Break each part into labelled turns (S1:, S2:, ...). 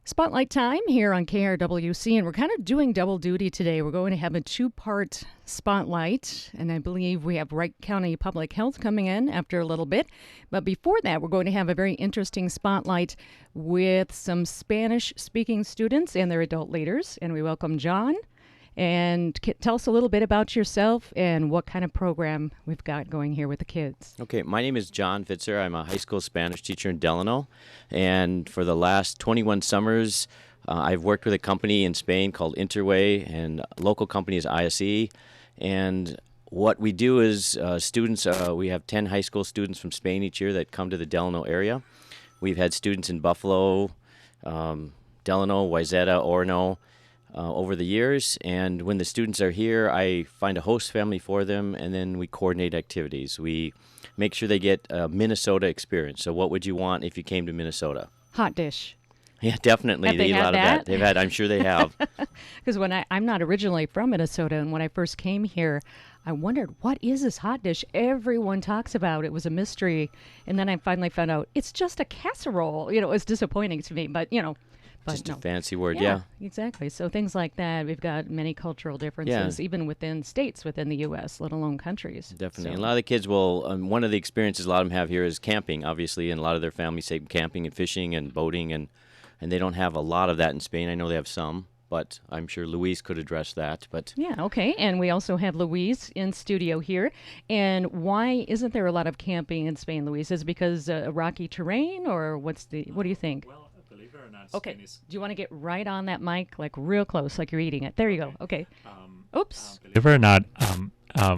S1: Spotlight time here on KRWC, and we're kind of doing double duty today. We're going to have a two-part spotlight, and I believe we have Wright County Public Health coming in after a little bit. But before that, we're going to have a very interesting spotlight with some Spanish-speaking students and their adult leaders, and we welcome John. And tell us a little bit about yourself and what kind of program we've got going here with the kids.
S2: Okay, my name is John Fitzer. I'm a high school Spanish teacher in Delano, and for the last 21 summers, I've worked with a company in Spain called Interway, and local company is ISE. And what we do is students, we have 10 high school students from Spain each year that come to the Delano area. We've had students in Buffalo, Delano, Wayzata, Orono, over the years, and when the students are here, I find a host family for them, and then we coordinate activities. We make sure they get a Minnesota experience. So what would you want if you came to Minnesota?
S1: Hot dish.
S2: Yeah, definitely.
S1: Have they
S2: eat a
S1: had
S2: lot
S1: that?
S2: of that. They've had, I'm sure they have.
S1: Because I'm not originally from Minnesota, and when I first came here, I wondered, what is this hot dish everyone talks about? It was a mystery, and then I finally found out it's just a casserole. It was disappointing to me, but But
S2: Just
S1: no.
S2: a fancy word, yeah.
S1: Exactly. So things like that, we've got many cultural differences, even within states within the U.S., let alone countries.
S2: Definitely.
S1: So.
S2: And a lot of the kids will, one of the experiences a lot of them have here is camping, obviously, and a lot of their families say camping and fishing and boating, and they don't have a lot of that in Spain. I know they have some, but I'm sure Louise could address that. But
S1: Yeah, okay. And we also have Louise in studio here. And why isn't there a lot of camping in Spain, Louise? Is it because rocky terrain, or what do you think?
S3: Well, believe it or not,
S1: Okay.
S3: Spain is.
S1: Do you want to get right on that mic, like real close, like you're eating it? There you go. Okay. Oops.
S3: Believe it or not,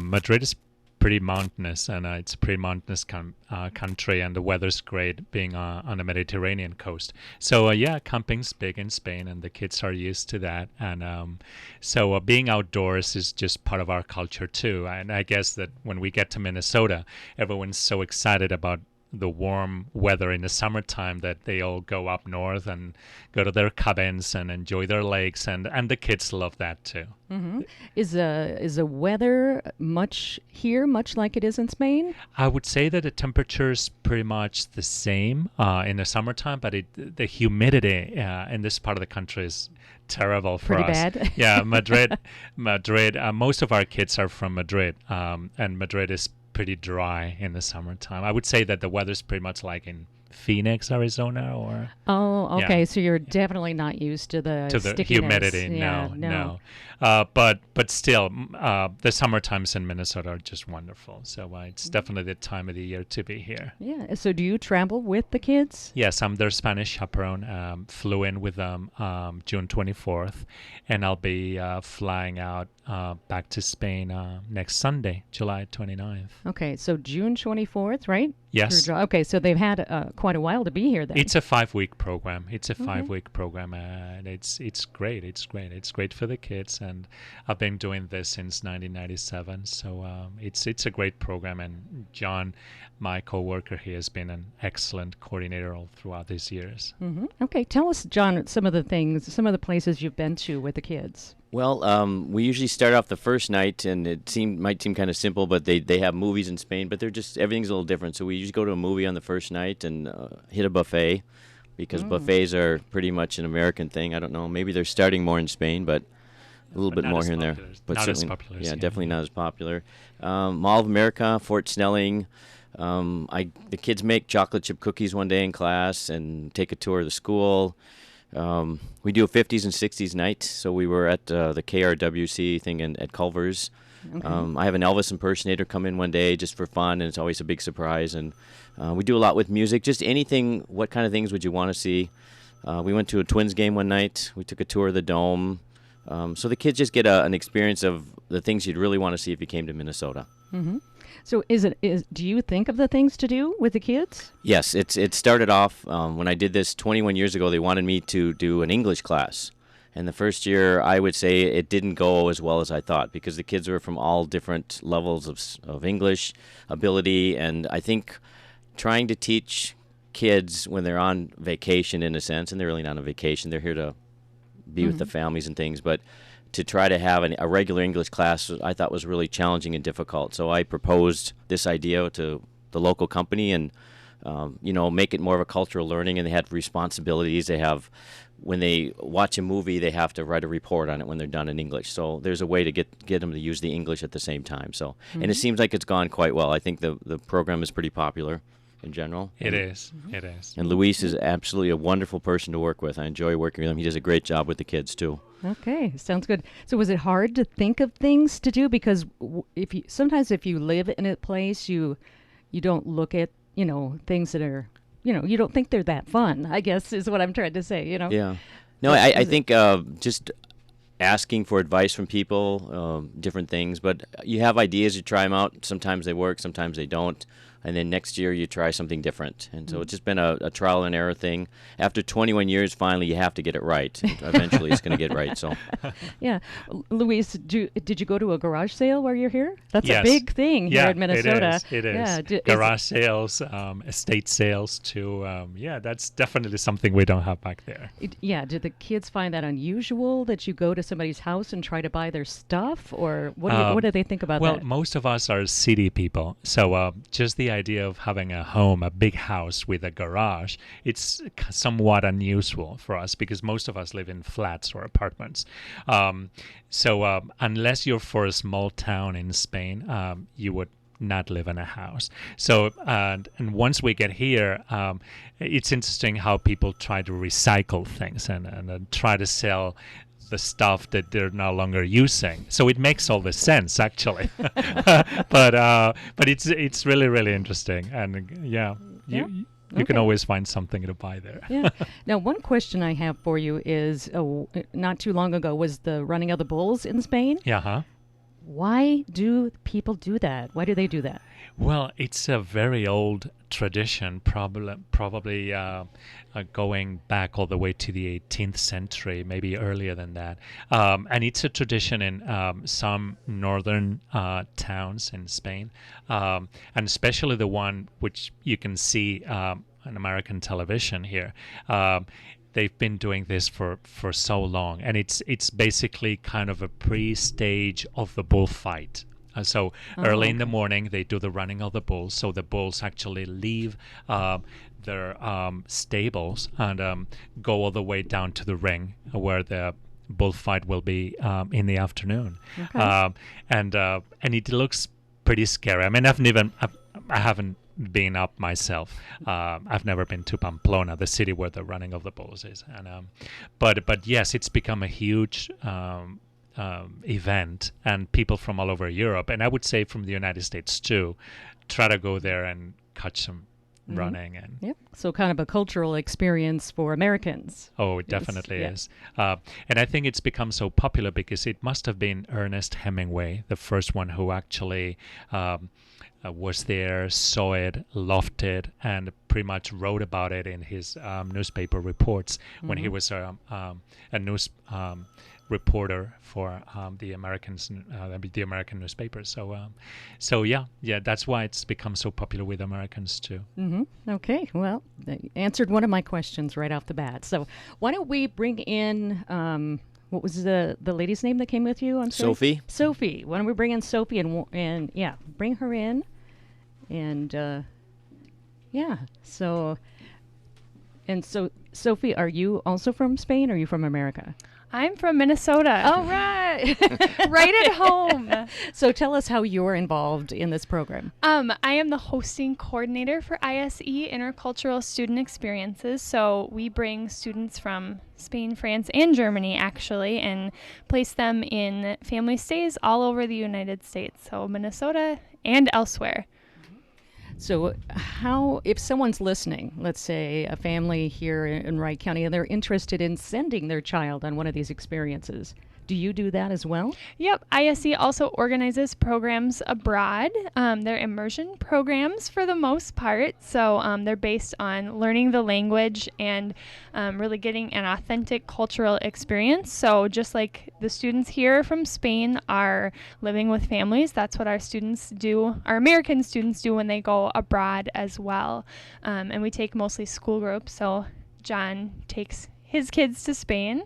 S3: Madrid is pretty mountainous, and it's a pretty mountainous country, and the weather's great being on the Mediterranean coast. So, camping's big in Spain, and the kids are used to that. And so being outdoors is just part of our culture, too. And I guess that when we get to Minnesota, everyone's so excited about the warm weather in the summertime that they all go up north and go to their cabins and enjoy their lakes, and the kids love that too.
S1: Mm-hmm. Is the weather much like it is in Spain?
S3: I would say that the temperature is pretty much the same in the summertime, but the humidity in this part of the country is terrible for
S1: Pretty
S3: us.
S1: bad.
S3: Yeah, Madrid. Most of our kids are from Madrid, and Madrid is pretty dry in the summertime. I would say that the weather's pretty much like in Phoenix, Arizona, or
S1: Oh, okay.
S3: Yeah.
S1: So you're definitely not used to the stickiness.
S3: humidity.
S1: Yeah,
S3: No. But still, the summer times in Minnesota are just wonderful. So it's definitely the time of the year to be here.
S1: Yeah. So do you travel with the kids?
S3: Yes, I'm their Spanish chaperone. Flew in with them June 24th, and I'll be flying out back to Spain next Sunday, July 29th.
S1: Okay. So June 24th, right?
S3: Yes.
S1: Okay. So they've had quite a while to be here then.
S3: It's a 5-week program. It's a 5-week program, and it's great. It's great. It's great for the kids, and I've been doing this since 1997. So it's a great program, and John, my coworker, he has been an excellent coordinator all throughout these years.
S1: Mm-hmm. Okay. Tell us, John, some of the places you've been to with the kids.
S2: Well, we usually start off the first night, and might seem kind of simple, but they have movies in Spain, but everything's a little different. So we usually go to a movie on the first night and hit a buffet, because buffets are pretty much an American thing. I don't know, maybe they're starting more in Spain, but a little bit
S3: not
S2: more
S3: as
S2: here and there.
S3: popular.
S2: But
S3: Not as
S2: certainly,
S3: popular as
S2: yeah,
S3: here,
S2: definitely
S3: yeah.
S2: not as popular. Mall of America, Fort Snelling. The kids make chocolate chip cookies one day in class and take a tour of the school. We do a 50s and 60s night, so we were at the KRWC thing at Culver's.
S1: Okay.
S2: I have an Elvis impersonator come in one day just for fun, and it's always a big surprise. And we do a lot with music, just anything. What kind of things would you want to see? We went to a Twins game one night. We took a tour of the Dome. So the kids just get an experience of the things you'd really want to see if you came to Minnesota.
S1: Mm-hmm. So do you think of the things to do with the kids?
S2: Yes, it started off when I did this 21 years ago. They wanted me to do an English class. And the first year, I would say it didn't go as well as I thought, because the kids were from all different levels of English ability. And I think trying to teach kids when they're on vacation, in a sense, and they're really not on vacation, they're here to be with the families and things, but to try to have a regular English class, I thought was really challenging and difficult. So I proposed this idea to the local company, and make it more of a cultural learning, and they have responsibilities. They have, when they watch a movie, they have to write a report on it when they're done in English. So there's a way to get them to use the English at the same time. So, and it seems like it's gone quite well. I think the program is pretty popular in general.
S3: It is. It is.
S2: And Luis is absolutely a wonderful person to work with. I enjoy working with him. He does a great job with the kids too.
S1: Okay, sounds good. So was it hard to think of things to do? Because sometimes if you live in a place, you don't look at, things that are, you don't think they're that fun, I guess is what I'm trying to say,
S2: Yeah. No, I think just asking for advice from people, different things, but you have ideas, you try them out. Sometimes they work, sometimes they don't. And then next year you try something different. And so it's just been a trial and error thing. After 21 years, finally, you have to get it right. Eventually, it's going to get right. So,
S1: yeah. Luis, did you go to a garage sale while you're here? That's
S3: Yes.
S1: a big thing here in Minnesota.
S3: It is.
S1: Yeah.
S3: Garage sales, estate sales too. That's definitely something we don't have back there.
S1: Do the kids find that unusual that you go to somebody's house and try to buy their stuff? Or what do they think about that?
S3: Well, most of us are city people. So just the idea of having a home, a big house with a garage, it's somewhat unusual for us because most of us live in flats or apartments. So unless you're for a small town in Spain, you would not live in a house. So and once we get here, it's interesting how people try to recycle things and try to sell the stuff that they're no longer using. So it makes all the sense actually. but it's really, really interesting. And you can always find something to buy there.
S1: Yeah. Now, one question I have for you is, not too long ago was the running of the bulls in Spain.
S3: Yeah. Huh?
S1: Why do people do that? Why do they do that?
S3: Well, it's a very old tradition, probably going back all the way to the 18th century, maybe earlier than that. And it's a tradition in some northern towns in Spain, and especially the one which you can see on American television here. They've been doing this for so long, and it's basically kind of a pre-stage of the bullfight. So early in the morning, they do the running of the bulls. So the bulls actually leave their stables and go all the way down to the ring where the bullfight will be in the afternoon.
S1: Okay.
S3: And it looks pretty scary. I mean, I haven't been up myself. I've never been to Pamplona, the city where the running of the bulls is. And but yes, it's become a huge event, and people from all over Europe, and I would say from the United States too, try to go there and catch some running. And
S1: yep. So kind of a cultural experience for Americans.
S3: Oh, it definitely is. And I think it's become so popular because it must have been Ernest Hemingway, the first one who actually was there, saw it, loved it, and pretty much wrote about it in his newspaper reports when he was a news reporter for the American newspapers. So yeah, that's why it's become so popular with Americans too.
S1: Okay, well, they answered one of my questions right off the bat. So why don't we bring in what was the lady's name that came with you? I'm sorry.
S2: Sophie.
S1: Sophie. Why don't we bring in Sophie and bring her in, and So Sophie, are you also from Spain? Or are you from America?
S4: I'm from Minnesota.
S1: All right.
S4: Right at home.
S1: So tell us how you're involved in this program.
S4: I am the hosting coordinator for ISE, Intercultural Student Experiences. So we bring students from Spain, France, and Germany, actually, and place them in family stays all over the United States. So Minnesota and elsewhere.
S1: So if someone's listening, let's say a family here in Wright County, and they're interested in sending their child on one of these experiences, do you do that as well?
S4: Yep. ISE also organizes programs abroad. They're immersion programs for the most part. So they're based on learning the language and really getting an authentic cultural experience. So just like the students here from Spain are living with families, that's what our students do, our American students do when they go abroad as well. And we take mostly school groups. So John takes his kids to Spain.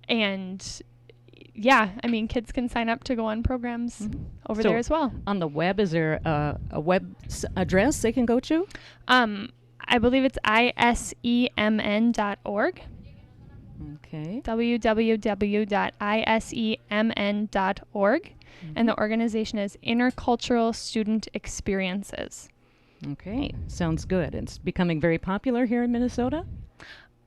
S4: And yeah, I mean, kids can sign up to go on programs over
S1: So-
S4: there as well.
S1: On the web, is there a web address they can go to?
S4: I believe it's isemn.org.
S1: Okay.
S4: www.isemn.org. And the organization is Intercultural Student Experiences.
S1: Okay. Sounds good. It's becoming very popular here in Minnesota?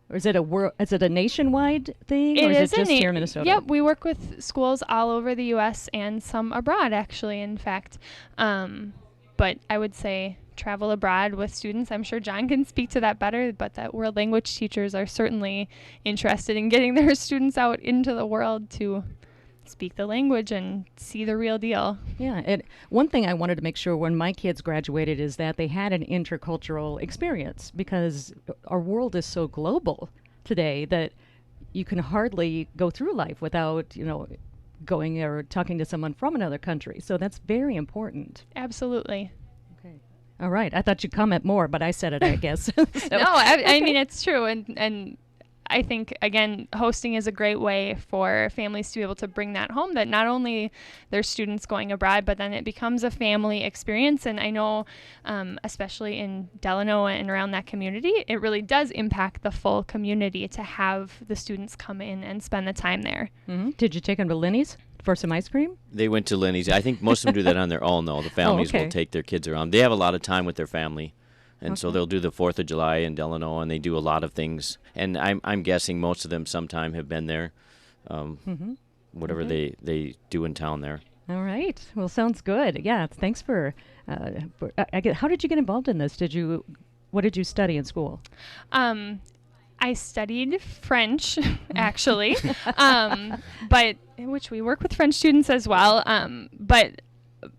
S1: Or is it a nationwide thing? Or is it just here in Minnesota?
S4: Yep, we work with schools all over the U.S. and some abroad, actually, in fact. But I would say travel abroad with students. I'm sure John can speak to that better, but that world language teachers are certainly interested in getting their students out into the world to speak the language and see the real deal.
S1: Yeah, one thing I wanted to make sure when my kids graduated is that they had an intercultural experience, because our world is so global today that you can hardly go through life without, going or talking to someone from another country. So that's very important.
S4: Absolutely.
S1: Okay. All right. I thought you'd comment more, but I said it, I guess. So-
S4: No, I mean, it's true. And I think, again, hosting is a great way for families to be able to bring that home, that not only their students going abroad, but then it becomes a family experience. And I know, especially in Delano and around that community, it really does impact the full community to have the students come in and spend the time there.
S1: Mhm. Did you take them to Lenny's for some ice cream?
S2: They went to Lenny's. I think most of them do that on their own, though. The families
S1: okay.
S2: will take their kids around. They have a lot of time with their family. And so
S1: Okay.
S2: they'll do the 4th of July in Delano, and they do a lot of things. And I'm guessing most of them sometime have been there, whatever they do in town there.
S1: All right. Well, sounds good. Yeah. Thanks for how did you get involved in this? What did you study in school?
S4: I studied French, actually, but which we work with French students as well. But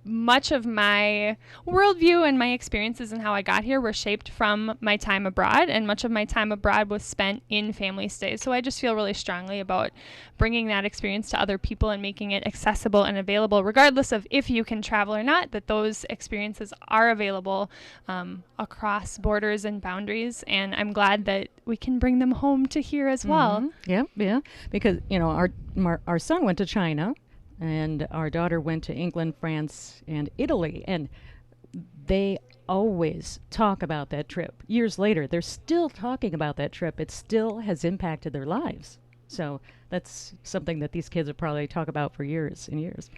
S4: much of my worldview and my experiences and how I got here were shaped from my time abroad, and much of my time abroad was spent in family stays. So I just feel really strongly about bringing that experience to other people and making it accessible and available, regardless of if you can travel or not, that those experiences are available across borders and boundaries. And I'm glad that we can bring them home to here as well.
S1: Yeah. Because, our son went to China, and our daughter went to England, France, and Italy. And they always talk about that trip. Years later, they're still talking about that trip. It still has impacted their lives. So that's something that these kids will probably talk about for years and years.